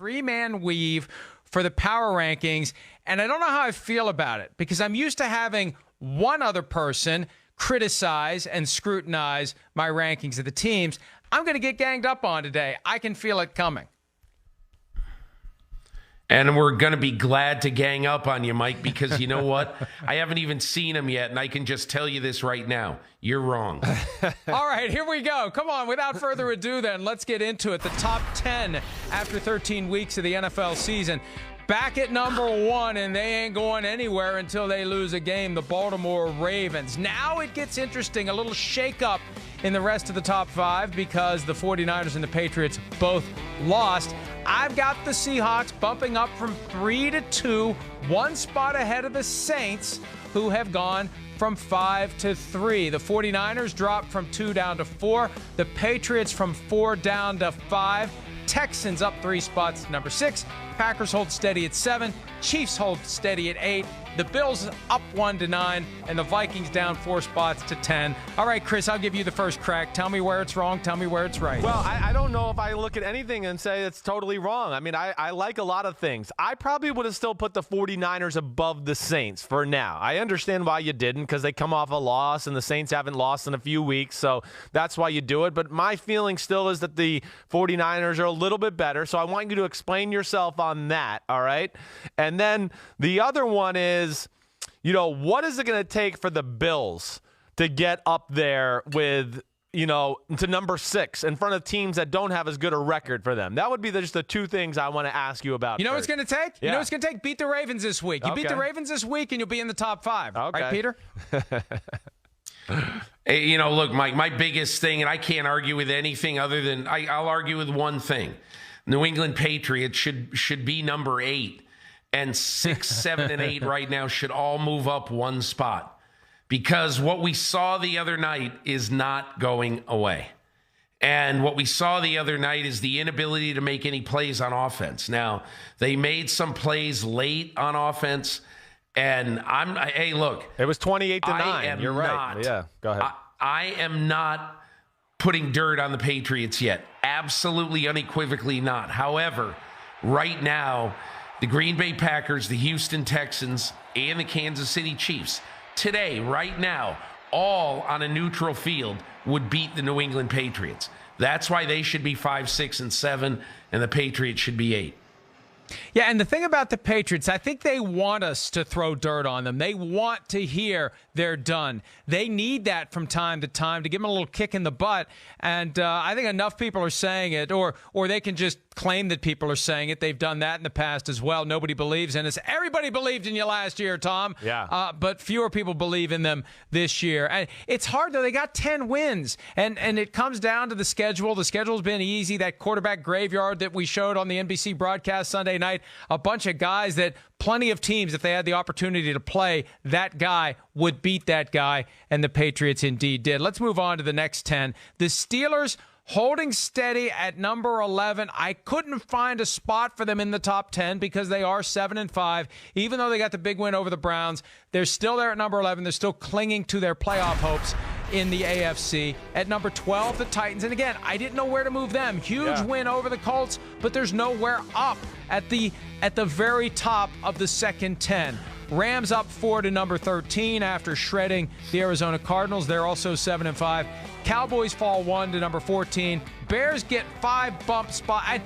three-man weave for the power rankings, and I don't know how I feel about it because I'm used to having one other person criticize and scrutinize my rankings of the teams. I'm going to get ganged up on today. I can feel it coming. And we're going to be glad to gang up on you, Mike, because you know what? I haven't even seen him yet, and I can just tell you this right now. You're wrong. All right, here we go. Come on, without further ado then, let's get into it. The top 10 after 13 weeks of the NFL season. Back at number 1, and they ain't going anywhere until they lose a game, the Baltimore Ravens. Now it gets interesting, a little shakeup in the rest of the top 5 because the 49ers and the Patriots both lost. I've got the Seahawks bumping up from 3 to 2, one spot ahead of the Saints, who have gone from 5 to 3. The 49ers dropped from 2 down to 4. The Patriots from 4 down to 5. Texans up 3 spots to number 6. Packers hold steady at 7. Chiefs hold steady at 8. The Bills up 1 to 9, and the Vikings down 4 spots to 10. All right, Chris, I'll give you the first crack. Tell me where it's wrong. Tell me where it's right. Well, I don't know if I look at anything and say it's totally wrong. I mean, I like a lot of things. I probably would have still put the 49ers above the Saints for now. I understand why you didn't, because they come off a loss, and the Saints haven't lost in a few weeks, so that's why you do it. But my feeling still is that the 49ers are a little bit better, so I want you to explain yourself on that, all right? And then the other one is, what is it going to take for the Bills to get up there with, to number 6 in front of teams that don't have as good a record for them? That would be just the two things I want to ask you about. You know first. what it's going to take? Yeah. You know what it's going to take? Beat the Ravens this week. You beat the Ravens this week, and you'll be in the top 5. Okay. Right, Peter? Hey, look, Mike, my biggest thing, and I can't argue with anything other than I'll argue with one thing. New England Patriots should be number 8. And 6, 7, and 8 right now should all move up one spot, because what we saw the other night is not going away. And what we saw the other night is the inability to make any plays on offense. Now, they made some plays late on offense, and hey, look. It was 28-9. You're right. Yeah, go ahead. I am not putting dirt on the Patriots yet. Absolutely, unequivocally not. However, right now, the Green Bay Packers, the Houston Texans, and the Kansas City Chiefs, today, right now, all on a neutral field, would beat the New England Patriots. That's why they should be 5, 6, and 7, and the Patriots should be 8. Yeah, and the thing about the Patriots, I think they want us to throw dirt on them. They want to hear they're done. They need that from time to time to give them a little kick in the butt. And I think enough people are saying it, or they can just claim that people are saying it. They've done that in the past as well. Nobody believes in us. Everybody believed in you last year, Tom. Yeah. But fewer people believe in them this year. And it's hard, though. They got 10 wins. And it comes down to the schedule. The schedule's been easy. That quarterback graveyard that we showed on the NBC broadcast Sunday night, a bunch of guys that plenty of teams, if they had the opportunity to play that guy, would beat that guy, and the Patriots indeed did. Let's move on to the next 10. The Steelers holding steady at number 11. I couldn't find a spot for them in the top 10 because they are 7-5. Even though they got the big win over the Browns, they're still there at number 11. They're still clinging to their playoff hopes in the AFC. At number 12, the Titans. And again, I didn't know where to move them. Huge win over the Colts, but there's nowhere up at the very top of the second 10. Rams up 4 to number 13 after shredding the Arizona Cardinals. They're also 7-5. Cowboys fall 1 to number 14. Bears get 5 bump spots.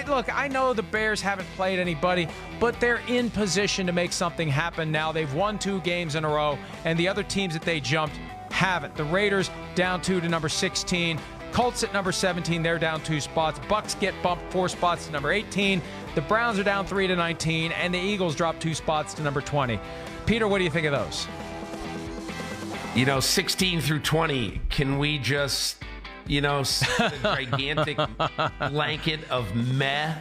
Look, I know the Bears haven't played anybody, but they're in position to make something happen now. They've won 2 games in a row, and the other teams that they jumped haven't. The Raiders down 2 to number 16. Colts at number 17, they're down 2 spots. Bucks get bumped 4 spots to number 18. The Browns are down 3 to 19, and the Eagles drop 2 spots to number 20. Peter, what do you think of those? 16 through 20, can we just, a gigantic blanket of meh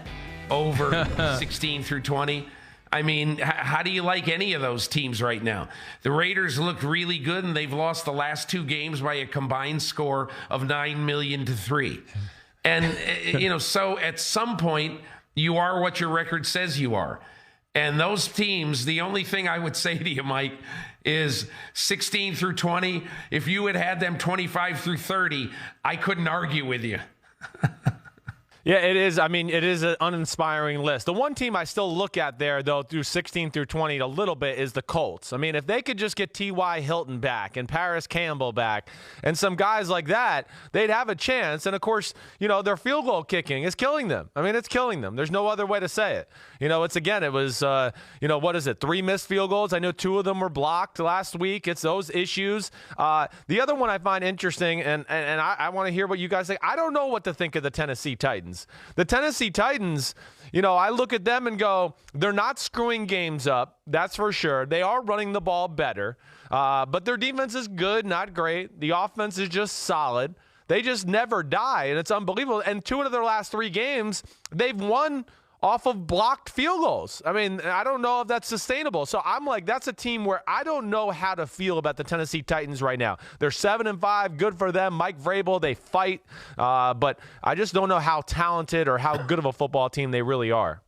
over 16 through 20? I mean, how do you like any of those teams right now? The Raiders look really good, and they've lost the last 2 games by a combined score of 9-3. And, so at some point, you are what your record says you are. And those teams, the only thing I would say to you, Mike, is 16 through 20. If you had them 25 through 30, I couldn't argue with you. Yeah, it is. I mean, it is an uninspiring list. The one team I still look at there, though, through 16 through 20 a little bit is the Colts. I mean, if they could just get T.Y. Hilton back and Paris Campbell back and some guys like that, they'd have a chance. And, of course, their field goal kicking is killing them. I mean, it's killing them. There's no other way to say it. It was, what is it, 3 missed field goals? I know 2 of them were blocked last week. It's those issues. The other one I find interesting, and I want to hear what you guys think. I don't know what to think of the Tennessee Titans. The Tennessee Titans, I look at them and go, they're not screwing games up. That's for sure. They are running the ball better, but their defense is good, not great. The offense is just solid. They just never die, and it's unbelievable. And 2 of their last 3 games, they've won off of blocked field goals. I mean, I don't know if that's sustainable. So I'm like, that's a team where I don't know how to feel about the Tennessee Titans right now. They're 7-5, good for them. Mike Vrabel, they fight, but I just don't know how talented or how good of a football team they really are.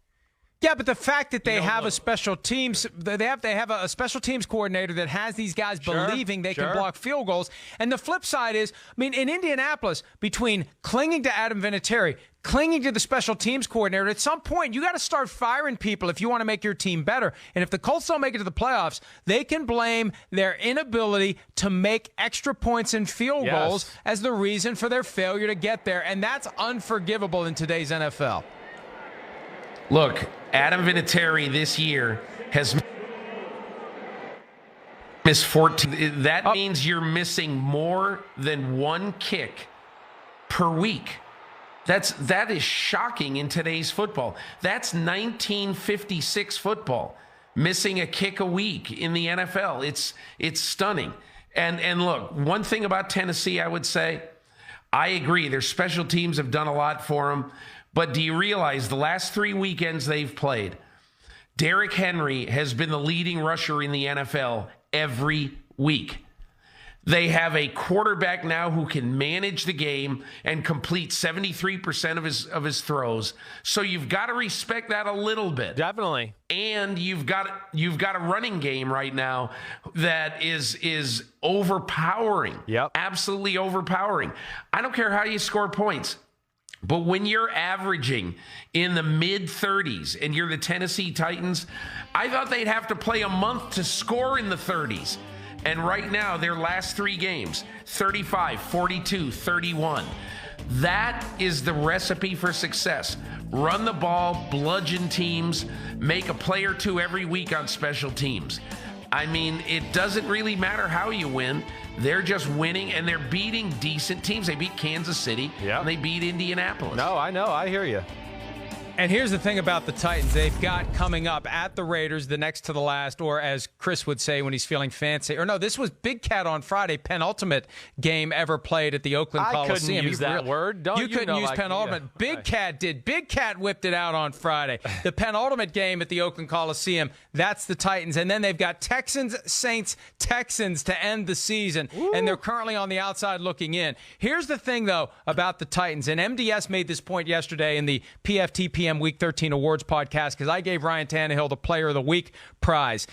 Yeah, but the fact that they have a special teams, they have a special teams coordinator that has these guys believing they can block field goals. And the flip side is, in Indianapolis, between clinging to Adam Vinatieri, clinging to the special teams coordinator, at some point you got to start firing people if you want to make your team better. And if the Colts don't make it to the playoffs, they can blame their inability to make extra points and field goals as the reason for their failure to get there. And that's unforgivable in today's NFL. Look, Adam Vinatieri this year has missed 14. That means you're missing more than 1 kick per week. That is shocking in today's football. That's 1956 football, missing a kick a week in the NFL. It's stunning. And look, one thing about Tennessee, I would say, I agree. Their special teams have done a lot for them. But do you realize the last 3 weekends they've played, Derrick Henry has been the leading rusher in the NFL every week. They have a quarterback now who can manage the game and complete 73% of his throws. So you've got to respect that a little bit. Definitely. And you've got a running game right now that is overpowering. Yep. Absolutely overpowering. I don't care how you score points. But when you're averaging in the mid-30s and you're the Tennessee Titans, I thought they'd have to play a month to score in the 30s. And right now, their last 3 games, 35, 42, 31. That is the recipe for success. Run the ball, bludgeon teams, make a play or 2 every week on special teams. I mean, it doesn't really matter how you win. They're just winning, and they're beating decent teams. They beat Kansas City, and they beat Indianapolis. No, I know. I hear you. And here's the thing about the Titans. They've got coming up at the Raiders, the next to the last, or as Chris would say when he's feeling fancy. Or no, this was Big Cat on Friday, penultimate game ever played at the Oakland Coliseum. I couldn't use that word. You couldn't use penultimate. Big Cat did. Big Cat whipped it out on Friday. The penultimate game at the Oakland Coliseum, that's the Titans. And then they've got Texans, Saints, Texans to end the season. Ooh. And they're currently on the outside looking in. Here's the thing, though, about the Titans. And MDS made this point yesterday in the PFTPM Week 13 Awards podcast because I gave Ryan Tannehill the Player of the Week prize.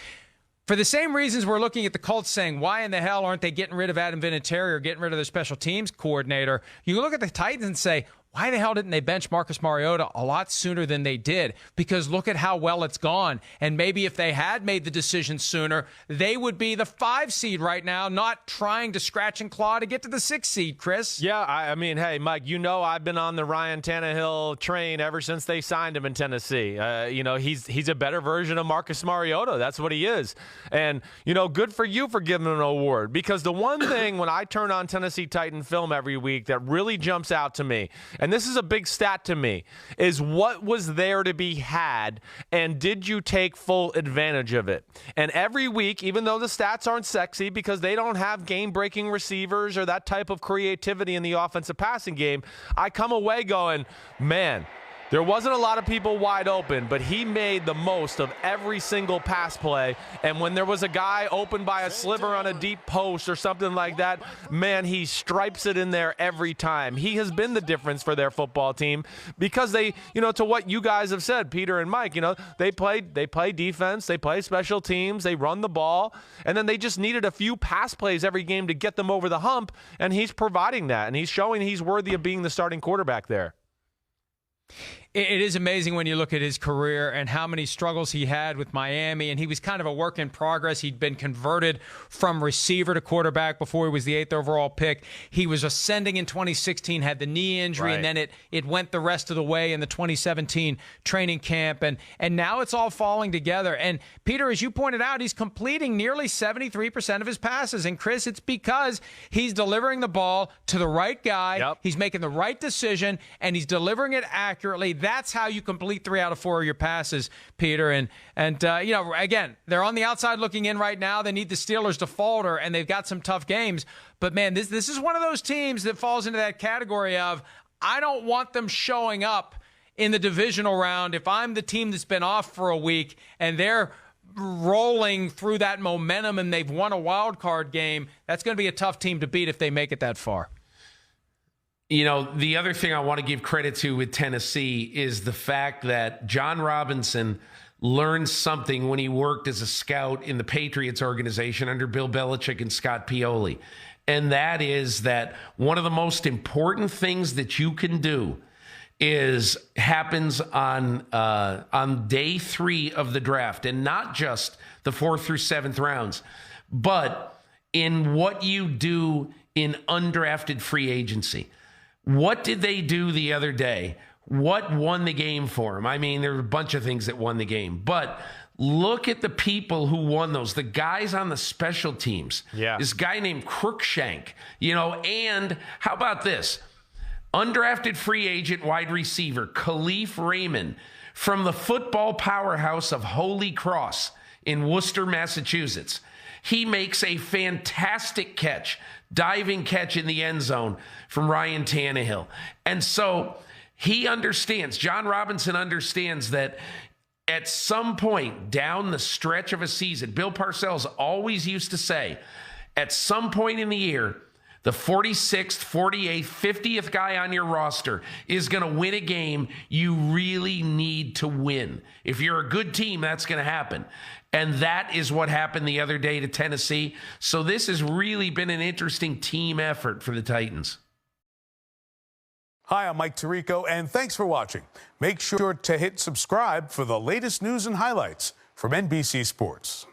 For the same reasons we're looking at the Colts saying, why in the hell aren't they getting rid of Adam Vinatieri or getting rid of their special teams coordinator? You look at the Titans and say, why the hell didn't they bench Marcus Mariota a lot sooner than they did? Because look at how well it's gone. And maybe if they had made the decision sooner, they would be the 5 seed right now, not trying to scratch and claw to get to the 6 seed, Chris. Yeah, I mean, hey, Mike, I've been on the Ryan Tannehill train ever since they signed him in Tennessee. He's a better version of Marcus Mariota. That's what he is. And, good for you for giving him an award. Because the one thing when I turn on Tennessee Titan film every week that really jumps out to me, and this is a big stat to me, is what was there to be had, and did you take full advantage of it? And every week, even though the stats aren't sexy because they don't have game-breaking receivers or that type of creativity in the offensive passing game, I come away going, man, there wasn't a lot of people wide open, but he made the most of every single pass play. And when there was a guy open by a sliver on a deep post or something like that, man, he stripes it in there every time. He has been the difference for their football team because they, to what you guys have said, Peter and Mike, they play defense, they play special teams, they run the ball, and then they just needed a few pass plays every game to get them over the hump, and he's providing that, and he's showing he's worthy of being the starting quarterback there. It is amazing when you look at his career and how many struggles he had with Miami, and he was kind of a work in progress. He'd been converted from receiver to quarterback before he was the 8th overall pick. He was ascending in 2016, had the knee injury, and then it went the rest of the way in the 2017 training camp, and now it's all falling together. And Peter, as you pointed out, he's completing nearly 73% of his passes. And Chris, it's because he's delivering the ball to the right guy. Yep. He's making the right decision, and he's delivering it accurately. That's how you complete 3 out of 4 of your passes, Peter. And again, they're on the outside looking in right now. They need the Steelers to falter, and they've got some tough games. But, man, this is one of those teams that falls into that category of I don't want them showing up in the divisional round if I'm the team that's been off for a week and they're rolling through that momentum and they've won a wild card game. That's going to be a tough team to beat if they make it that far. You know, the other thing I want to give credit to with Tennessee is the fact that John Robinson learned something when he worked as a scout in the Patriots organization under Bill Belichick and Scott Pioli. And that is that one of the most important things that you can do happens on day 3 of the draft, and not just the 4th through 7th rounds, but in what you do in undrafted free agency. What did they do the other day? What won the game for them? I mean, there were a bunch of things that won the game, but look at the people who won those. The guys on the special teams. Yeah. This guy named Crookshank, and how about this? Undrafted free agent wide receiver, Callie Freeman from the football powerhouse of Holy Cross in Worcester, Massachusetts. He makes a fantastic catch, diving catch in the end zone from Ryan Tannehill. And so he understands, John Robinson understands that at some point down the stretch of a season, Bill Parcells always used to say, at some point in the year, the 46th, 48th, 50th guy on your roster is going to win a game you really need to win. If you're a good team, that's going to happen. And that is what happened the other day to Tennessee. So this has really been an interesting team effort for the Titans. Hi, I'm Mike Tirico, and thanks for watching. Make sure to hit subscribe for the latest news and highlights from NBC Sports.